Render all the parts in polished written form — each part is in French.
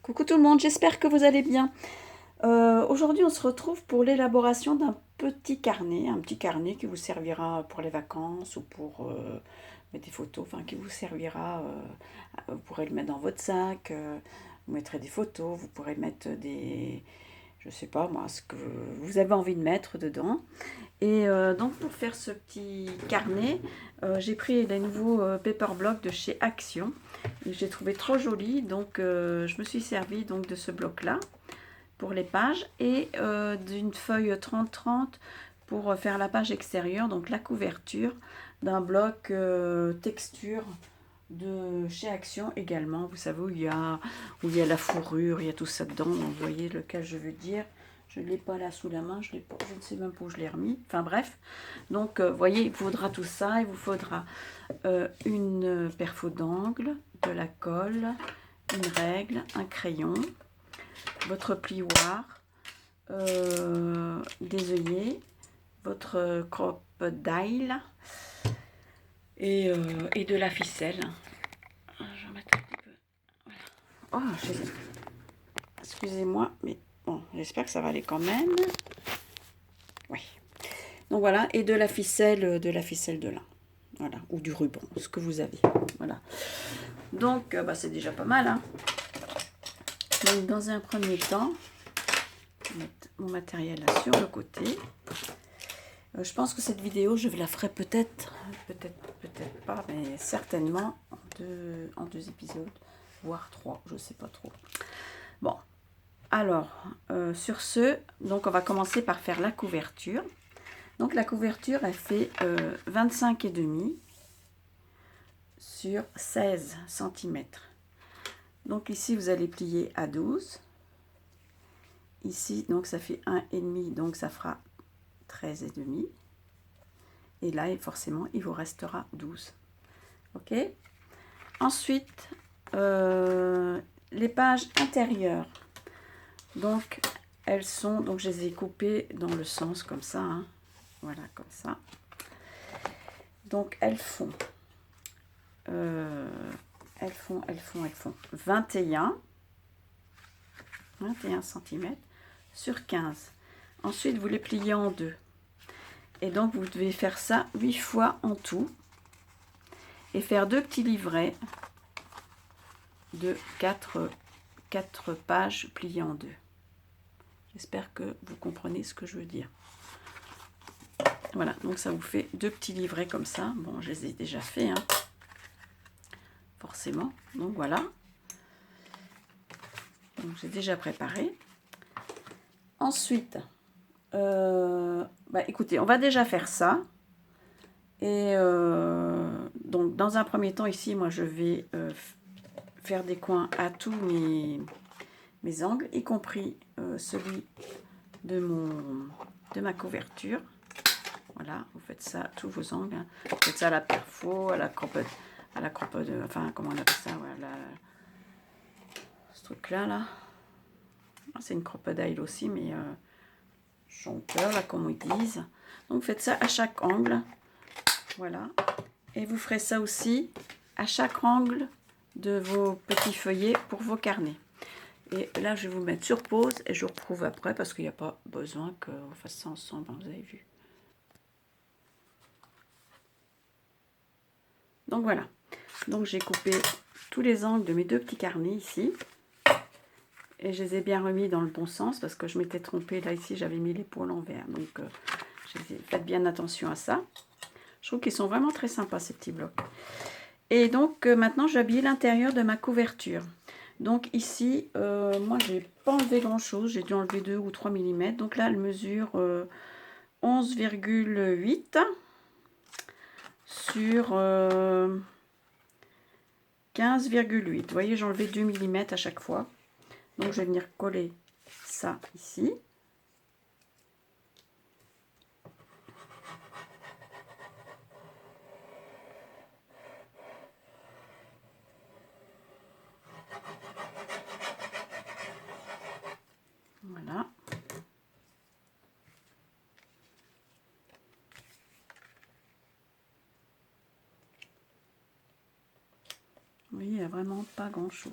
Coucou tout le monde, j'espère que vous allez bien. Aujourd'hui, on se retrouve pour l'élaboration d'un un petit carnet qui vous servira pour les vacances ou pour mettre des photos, enfin qui vous servira, vous pourrez le mettre dans votre sac, vous mettrez des photos, vous pourrez mettre des, je sais pas moi, ce que vous avez envie de mettre dedans. Et donc pour faire ce petit carnet, j'ai pris les nouveaux paper blocks de chez Action. Et j'ai trouvé trop joli, donc je me suis servi donc de ce bloc là pour les pages et d'une feuille 30-30 pour faire la page extérieure, donc la couverture d'un bloc texture de chez Action également. Vous savez où il y a la fourrure, il y a tout ça dedans. Vous voyez lequel je veux dire. Je ne l'ai pas là sous la main, je ne sais même pas où je l'ai remis. Enfin bref, donc vous voyez, il vous faudra tout ça. Il vous faudra une perfo d'angle, de la colle, une règle, un crayon, votre plioir, des œillets, votre crop-dial et de la ficelle. Je vais en mettre un petit peu. Voilà. Oh, excusez-moi, mais bon, j'espère que ça va aller quand même. Oui. Donc voilà, et de la ficelle de lin. Voilà, ou du ruban, ce que vous avez. Voilà. Donc, bah, c'est déjà pas mal, hein. Donc, dans un premier temps, je vais mettre mon matériel là sur le côté. Je pense que cette vidéo, je la ferai peut-être pas, mais certainement en deux épisodes, voire trois, je sais pas trop. Bon, alors, sur ce, donc on va commencer par faire la couverture. Donc la couverture, elle fait 25,5 sur 16 cm. Donc ici, vous allez plier à 12. Ici, donc ça fait 1,5, donc ça fera 13,5. Et là, forcément, il vous restera 12. Ok. Ensuite, les pages intérieures. Donc, elles sont, donc je les ai coupées dans le sens comme ça, hein. Voilà, comme ça. Donc, elles font 21 cm sur 15. Ensuite, vous les pliez en deux. Et donc, vous devez faire ça 8 fois en tout. Et faire deux petits livrets de 4 pages pliées en deux. J'espère que vous comprenez ce que je veux dire. Voilà, donc ça vous fait deux petits livrets comme ça. Bon, je les ai déjà fait, hein, forcément. Donc voilà. Donc j'ai déjà préparé. Ensuite, bah, écoutez, on va déjà faire ça. Et donc dans un premier temps ici, moi je vais faire des coins à tous mes angles, y compris celui de ma couverture. Voilà, vous faites ça à tous vos angles, hein. Vous faites ça à la perfo, à la cropped, enfin comment on appelle ça, voilà, ce truc là. C'est une crocodile aussi, mais chanteur là comme ils disent. Donc vous faites ça à chaque angle, voilà. Et vous ferez ça aussi à chaque angle de vos petits feuillets pour vos carnets. Et là, je vais vous mettre sur pause et je vous retrouve après parce qu'il n'y a pas besoin qu'on fasse ça ensemble, hein, vous avez vu. Donc voilà. Donc j'ai coupé tous les angles de mes deux petits carnets ici. Et je les ai bien remis dans le bon sens parce que je m'étais trompée. Là, ici, j'avais mis les pots à l'envers. Donc, faites bien attention à ça. Je trouve qu'ils sont vraiment très sympas, ces petits blocs. Et donc, maintenant, je vais habiller l'intérieur de ma couverture. Donc ici, moi, j'ai pas enlevé grand-chose. J'ai dû enlever 2 ou 3 mm. Donc là, elle mesure 11,8 sur 15,8. Vous voyez, j'ai enlevé 2 mm à chaque fois. Donc, je vais venir coller ça ici. Voilà. Vous voyez, il n'y a vraiment pas grand-chose.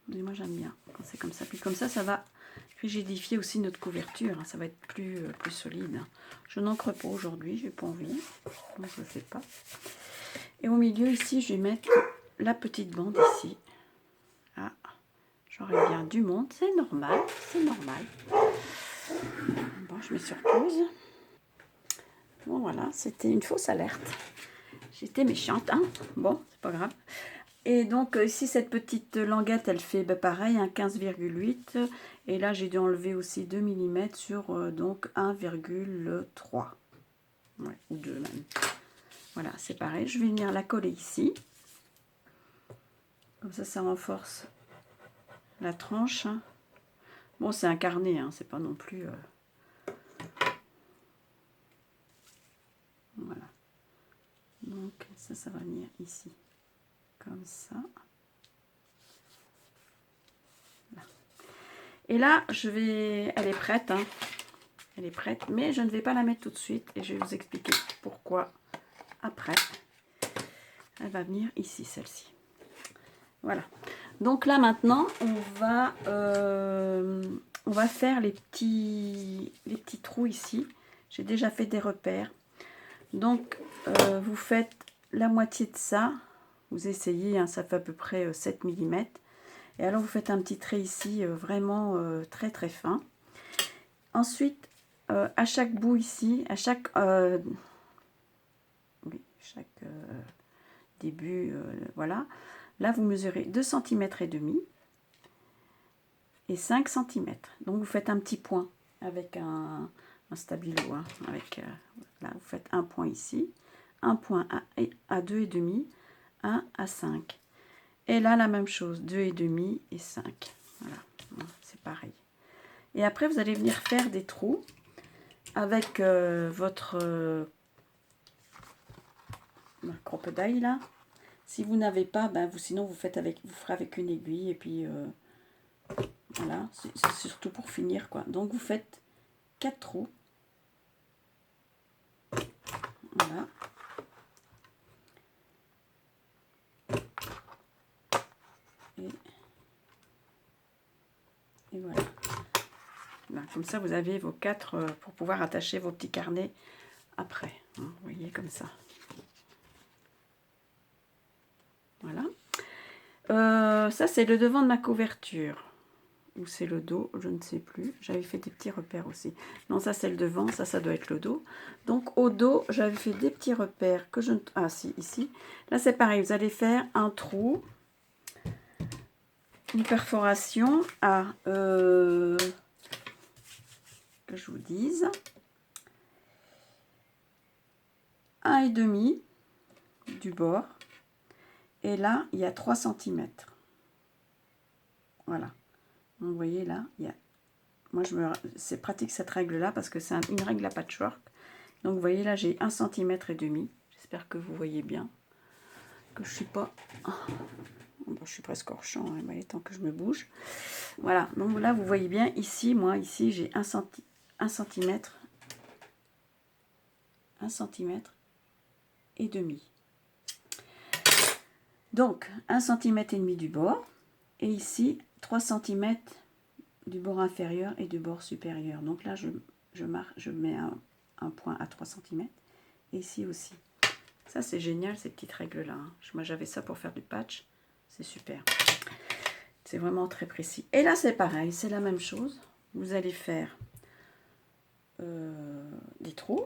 Mais moi j'aime bien quand c'est comme ça. Puis comme ça va rigidifier aussi notre couverture. Hein. Ça va être plus solide. Hein. Je n'encre pas aujourd'hui, j'ai pas envie. Donc je ne fais pas. Et au milieu ici, je vais mettre la petite bande ici. Ah, j'aurais bien du monde. C'est normal, c'est normal. Bon, je mets sur pause. Bon voilà, c'était une fausse alerte. J'étais méchante, hein. Bon, c'est pas grave. Et donc ici, cette petite languette, elle fait pareil, un 15,8. Et là, j'ai dû enlever aussi 2 mm sur donc 1,3. Ouais, ou 2 même. Voilà, c'est pareil. Je vais venir la coller ici. Comme ça renforce la tranche. Bon, c'est un carnet, hein, c'est pas non plus... Voilà. Donc, ça va venir ici. Comme ça. Là. Et là, je vais... Elle est prête, hein. Elle est prête, mais je ne vais pas la mettre tout de suite. Et je vais vous expliquer pourquoi après. Elle va venir ici, celle-ci. Voilà. Donc là, maintenant, on va faire les petits trous ici. J'ai déjà fait des repères. Donc, vous faites la moitié de ça. Vous essayez, hein, ça fait à peu près 7 mm. Et alors, vous faites un petit trait ici, vraiment très très fin. Ensuite, à chaque bout ici, à chaque début, voilà. Là, vous mesurez 2 cm et demi et 5 cm. Donc, vous faites un petit point avec un stabilo. Hein, avec, là, vous faites un point ici, un point à 2,5, un à 5. Et là, la même chose, 2,5 et 5. Voilà, c'est pareil. Et après, vous allez venir faire des trous avec votre crocodile là. Si vous n'avez pas, ben sinon vous ferez avec une aiguille et puis voilà, c'est surtout pour finir quoi. Donc vous faites 4 trous. Voilà. Et voilà. Là, comme ça vous avez vos 4 pour pouvoir attacher vos petits carnets après. Hein, vous voyez comme ça. Voilà. Ça c'est le devant de ma couverture. Ou c'est le dos, je ne sais plus. J'avais fait des petits repères aussi. Non, ça c'est le devant, ça doit être le dos. Donc au dos, j'avais fait des petits repères que je ne... Ah si, ici. Là c'est pareil, vous allez faire un trou, une perforation à... que je vous dise. 1,5 du bord. Et là, il y a 3 cm. Voilà. Donc, vous voyez là, il y a... Moi, c'est pratique cette règle-là parce que c'est une règle à patchwork. Donc, vous voyez là, j'ai 1,5 cm. J'espère que vous voyez bien. Que je suis pas... Oh, bon, je suis presque hors champ, hein, mais tant que je me bouge. Voilà. Donc là, vous voyez bien, ici, moi, ici, j'ai 1 cm. 1 cm et demi. Donc, 1 cm et demi du bord. Et ici, 3 cm du bord inférieur et du bord supérieur. Donc là, je mets un point à 3 cm. Et ici aussi. Ça, c'est génial, ces petites règles-là. Hein. Moi, j'avais ça pour faire du patch. C'est super. C'est vraiment très précis. Et là, c'est pareil. C'est la même chose. Vous allez faire des trous.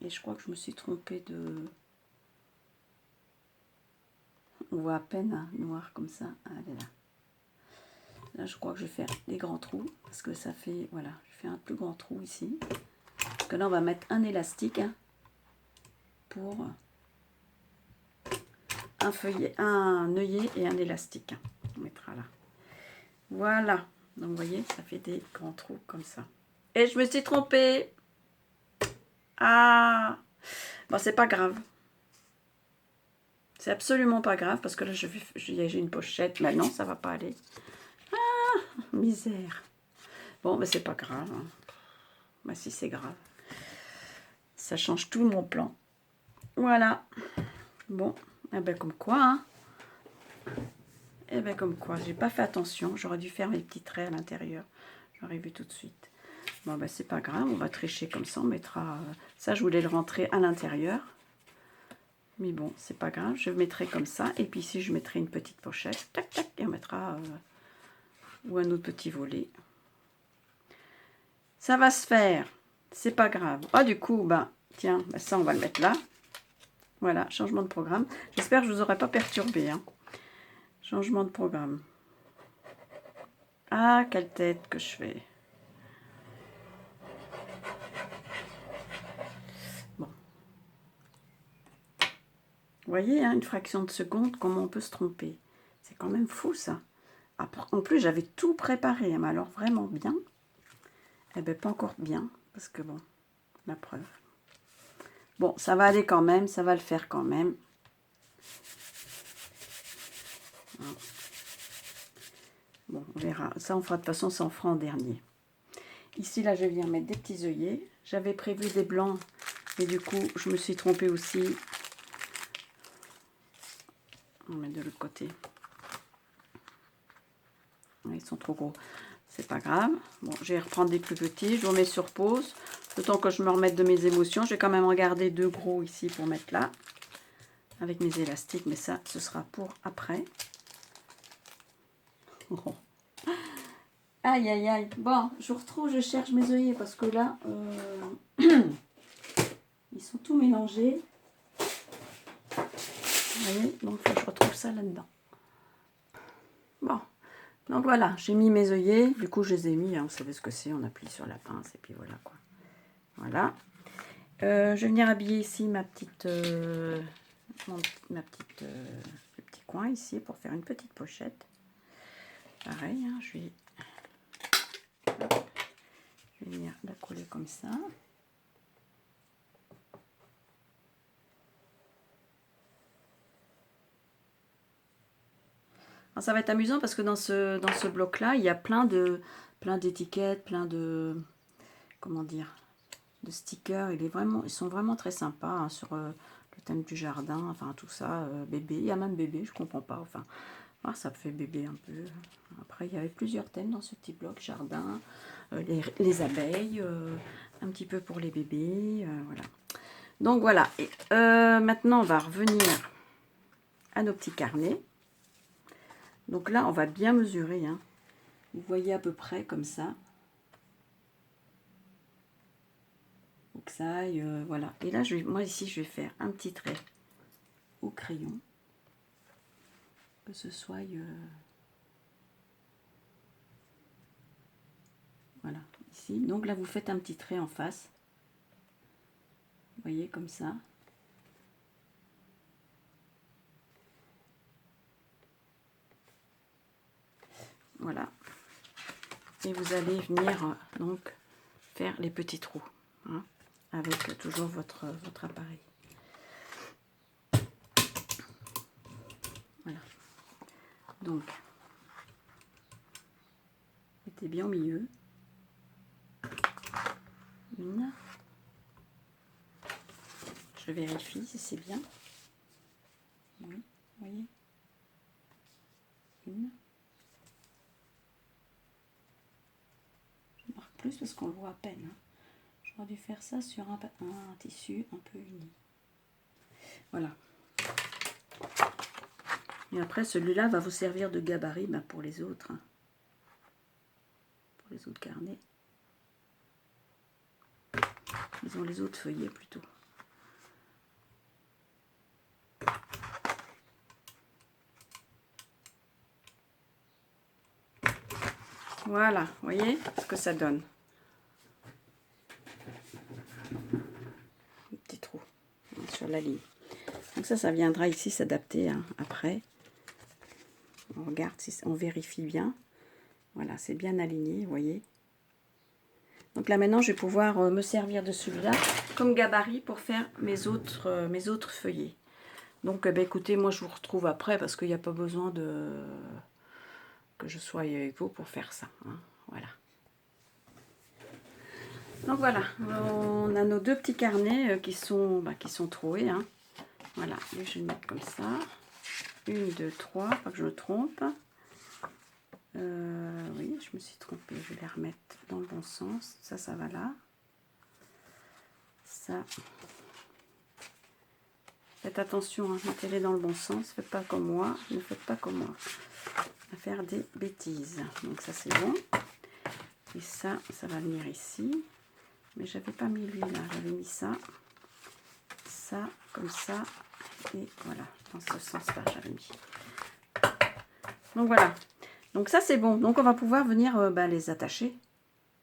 Et je crois que je me suis trompée de... On voit à peine hein, noir comme ça. Ah, elle est là. Là, je crois que je vais faire des grands trous. Parce que ça fait... Voilà, je fais un plus grand trou ici. Parce que là, on va mettre un élastique hein, pour un feuillet, un œillet et un élastique. On mettra là. Voilà. Donc, vous voyez, ça fait des grands trous comme ça. Et je me suis trompée. Ah! Bon, c'est pas grave. C'est absolument pas grave parce que là, j'ai une pochette. Mais non, ça va pas aller. Ah! Misère. Bon, mais c'est pas grave. Hein. Bah si, c'est grave. Ça change tout mon plan. Voilà. Bon, eh ben comme quoi, hein. Et bien comme quoi, j'ai pas fait attention. J'aurais dû faire mes petits traits à l'intérieur. J'aurais vu tout de suite. Bon ben c'est pas grave, on va tricher comme ça. On mettra... ça, je voulais le rentrer à l'intérieur. Mais bon, c'est pas grave. Je mettrai comme ça. Et puis ici, je mettrai une petite pochette. Tac, tac. Et on mettra... ou un autre petit volet. Ça va se faire. C'est pas grave. Ah du coup, ben... tiens, ben ça, on va le mettre là. Voilà, changement de programme. J'espère que je ne vous aurai pas perturbé. Hein. Changement de programme. Ah, quelle tête que je fais. Bon. Vous voyez, hein, une fraction de seconde, comment on peut se tromper. C'est quand même fou, ça. Après, en plus, j'avais tout préparé. Mais alors, vraiment bien. Eh bien, pas encore bien. Parce que, bon, la preuve. Bon, ça va aller quand même. Ça va le faire quand même. Bon, on verra. Ça, on fera de toute façon, ça, on fera en dernier. Ici, là, je vais venir mettre des petits œillets. J'avais prévu des blancs. Et du coup, je me suis trompée aussi. On va mettre de l'autre côté. Ils sont trop gros. C'est pas grave. Bon, je vais reprendre des plus petits. Je vous mets sur pause. Le temps que je me remette de mes émotions. Je vais quand même regarder deux gros ici pour mettre là. Avec mes élastiques. Mais ça, ce sera pour après. Oh. Aïe, aïe, aïe. Bon, je retrouve, je cherche mes œillets parce que là, ils sont tous mélangés. Vous voyez, donc il faut que je retrouve ça là-dedans. Bon, donc voilà, j'ai mis mes œillets. Du coup, je les ai mis, hein, vous savez ce que c'est, on appuie sur la pince et puis voilà quoi. Voilà. Je vais venir habiller ici ma petite, le petit coin ici pour faire une petite pochette. Pareil, hein, je vais venir la coller comme ça. Alors, ça va être amusant parce que dans ce bloc-là, il y a plein d'étiquettes, plein de, comment dire, de stickers. Ils sont vraiment très sympas hein, sur le thème du jardin, enfin tout ça, bébé. Il y a même bébé, je comprends pas. Enfin, ça fait bébé un peu. Après, il y avait plusieurs thèmes dans ce petit bloc jardin, les abeilles, un petit peu pour les bébés, voilà. Donc voilà. Et, maintenant, on va revenir à nos petits carnets. Donc là, on va bien mesurer. Hein. Vous voyez à peu près comme ça. Faut que ça aille, voilà. Et là, moi ici, je vais faire un petit trait au crayon. Que ce soit... voilà, ici. Donc là, vous faites un petit trait en face. Vous voyez, comme ça. Voilà. Et vous allez venir, donc, faire les petits trous. Hein, avec toujours votre appareil. Voilà. Donc, mettez bien au milieu. Une. Je vérifie si c'est bien. Oui, vous voyez. Une. Je marque plus parce qu'on le voit à peine. Hein. J'aurais dû faire ça sur un tissu un peu uni. Voilà. Et après, celui-là va vous servir de gabarit pour les autres. Hein. Pour les autres carnets. Ils ont les autres feuillets plutôt. Voilà, vous voyez ce que ça donne. Un petit trou sur la ligne. Donc ça viendra ici s'adapter hein, après. On regarde, si on vérifie bien. Voilà, c'est bien aligné, vous voyez. Donc là maintenant, je vais pouvoir me servir de celui-là comme gabarit pour faire mes autres feuillets. Donc ben, écoutez, moi je vous retrouve après parce qu'il n'y a pas besoin que je sois avec vous pour faire ça. Hein. Voilà. Donc voilà, on a nos deux petits carnets qui sont troués. Hein. Voilà, et je vais le mettre comme ça. 1, 2, 3, pas que je me trompe. Oui, je me suis trompée. Je vais les remettre dans le bon sens. Ça va là. Ça. Faites attention, hein, mettez-les dans le bon sens. Faites pas comme moi. Ne faites pas comme moi. À faire des bêtises. Donc ça c'est bon. Et ça va venir ici. Mais j'avais pas mis lui là. J'avais mis ça. Ça, comme ça. Et voilà. Dans ce sens-là, j'avais mis. Donc voilà. Donc ça c'est bon. Donc on va pouvoir venir les attacher.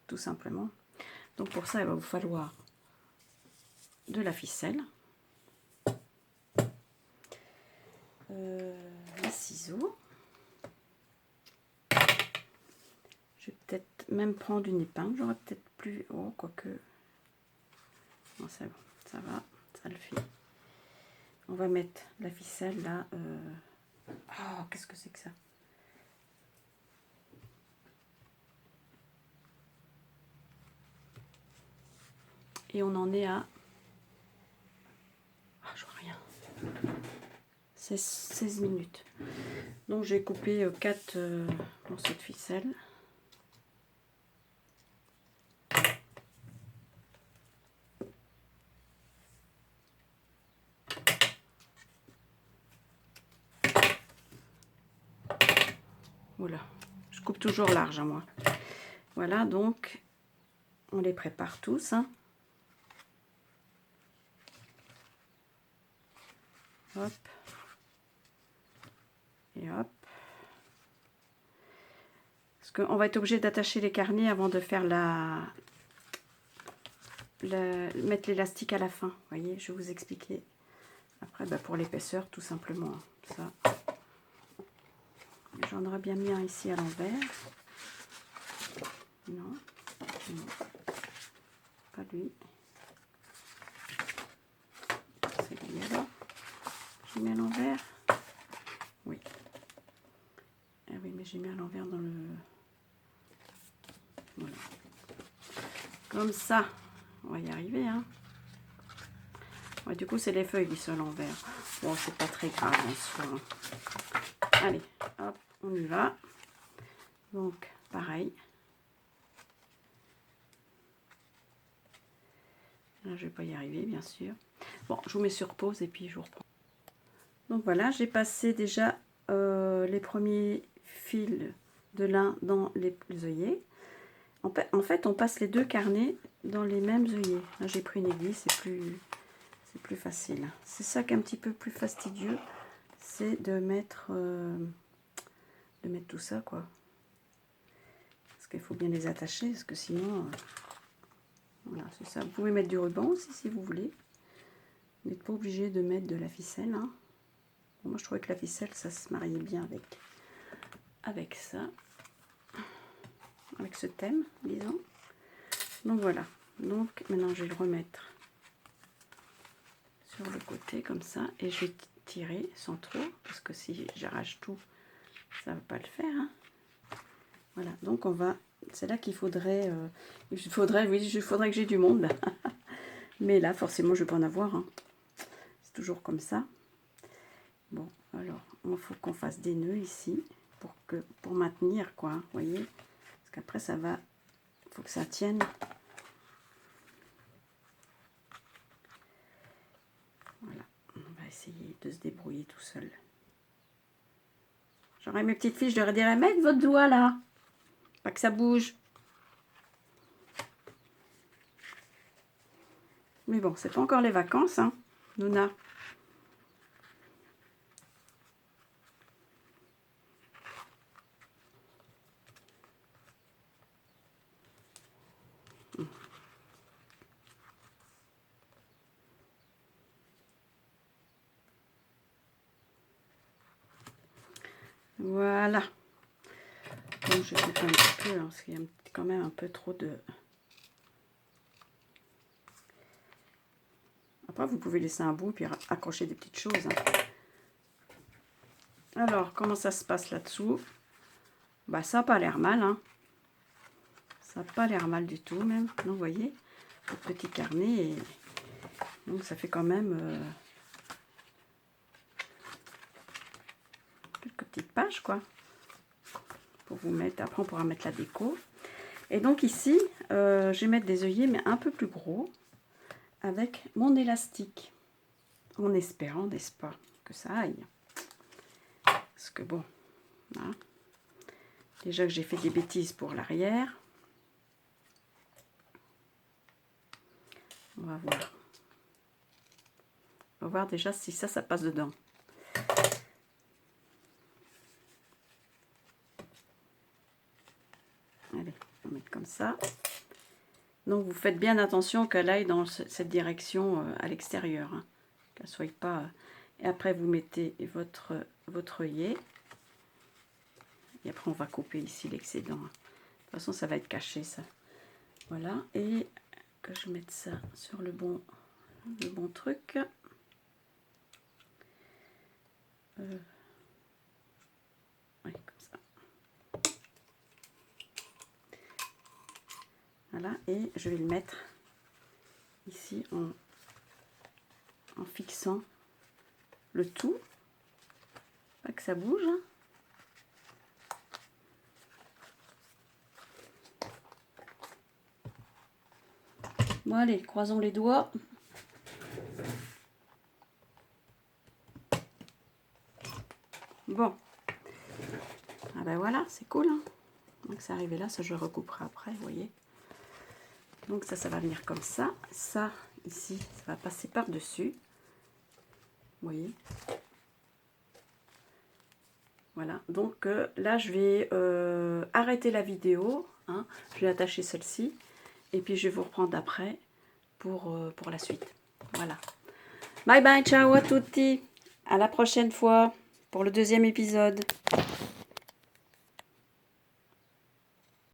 Tout simplement. Donc pour ça, il va vous falloir de la ficelle. Les ciseaux. Je vais peut-être même prendre une épingle. J'aurais peut-être plus... Oh, quoique... Non, c'est bon. Ça va. Ça le fait. On va mettre la ficelle là. Oh, qu'est-ce que c'est que ça? Et on en est à... Ah, je vois rien. C'est 16 minutes. Donc j'ai coupé 4 morceaux de ficelle. Voilà. Je coupe toujours large à moi. Voilà, donc on les prépare tous. Hein. Hop. Et hop. Parce qu'on va être obligé d'attacher les carnets avant de faire mettre l'élastique à la fin. Vous voyez, je vais vous expliquer. Après, pour l'épaisseur, tout simplement. Ça. J'en aurais bien mis un ici à l'envers. Non. Non. Pas lui. C'est lui alors. J'ai mis à l'envers. Oui. Ah oui, mais j'ai mis à l'envers dans le... Voilà. Comme ça. On va y arriver, hein. Ouais, du coup, c'est les feuilles qui sont à l'envers. Bon, c'est pas très grave en soi. Allez, hop, on y va. Donc, pareil. Là, je vais pas y arriver, bien sûr. Bon, je vous mets sur pause et puis je vous reprends. Donc voilà, j'ai passé déjà les premiers fils de lin dans les œillets. En fait, on passe les deux carnets dans les mêmes œillets. Là, j'ai pris une aiguille, c'est plus facile. C'est ça qui est un petit peu plus fastidieux, c'est de mettre tout ça, quoi. Parce qu'il faut bien les attacher, parce que sinon... voilà, c'est ça. Vous pouvez mettre du ruban aussi, si vous voulez. Vous n'êtes pas obligé de mettre de la ficelle, hein. Bon, moi, je trouvais que la ficelle, ça se mariait bien avec ça. Avec ce thème, disons. Donc voilà. Donc maintenant, je vais le remettre sur le côté, comme ça. Et je vais tirer sans trop, parce que si j'arrache tout, ça ne va pas le faire, hein. Voilà, donc on va... C'est là qu'il faudrait... oui, il faudrait que j'ai du monde. Mais là, forcément, je ne vais pas en avoir, hein. C'est toujours comme ça. Bon, alors, il faut qu'on fasse des nœuds ici pour maintenir, quoi. Vous voyez? Parce qu'après, ça va... Il faut que ça tienne. Voilà. On va essayer de se débrouiller tout seul. J'aurais mes petites filles, je leur dirais, mettez votre doigt là. Pas que ça bouge. Mais bon, c'est pas encore les vacances, hein, Nouna. Voilà. Donc je coupe un petit peu, hein, parce qu'il y a quand même un peu trop de... Après, vous pouvez laisser un bout, puis accrocher des petites choses, hein. Alors, comment ça se passe là-dessous? Bah, ça n'a pas l'air mal, hein. Ça n'a pas l'air mal du tout, même. Donc, vous voyez, le petit carnet. Et... donc, ça fait quand même... page, quoi. Pour vous mettre, après on pourra mettre la déco. Et donc ici, je vais mettre des œillets, mais un peu plus gros, avec mon élastique. En espérant, n'est-ce pas, que ça aille. Parce que bon, hein, déjà que j'ai fait des bêtises pour l'arrière. On va voir. On va voir déjà si ça passe dedans. Allez, on va mettre comme ça. Donc vous faites bien attention qu'elle aille dans cette direction à l'extérieur. Hein, qu'elle ne soit pas... Et après vous mettez votre œillet. Et après on va couper ici l'excédent. De toute façon ça va être caché ça. Voilà. Et que je mette ça sur le bon truc. Ouais, comme ça. Voilà, et je vais le mettre ici en fixant le tout. Pas que ça bouge. Hein. Bon, allez, croisons les doigts. Bon. Ah ben voilà, c'est cool. Hein. Donc c'est arrivé là, ça je recouperai après, vous voyez. Donc ça va venir comme ça. Ça, ici, ça va passer par-dessus. Vous voyez. Voilà. Donc là, je vais arrêter la vidéo. Hein. Je vais attacher celle-ci. Et puis, je vais vous reprendre après pour la suite. Voilà. Bye bye, ciao à tutti. À la prochaine fois pour le deuxième épisode.